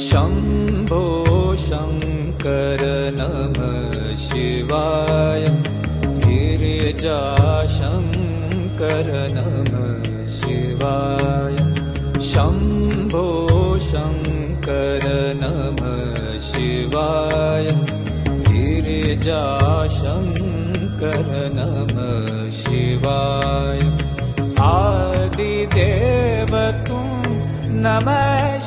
शम्भो शङ्कर नमः शिवाय गिरिजाशङ्कर नमः शिवाय शम्भो शङ्कर नमः शिवाय गिरिजाशङ्कर नमः शिवाय आदिदेव तुम नमः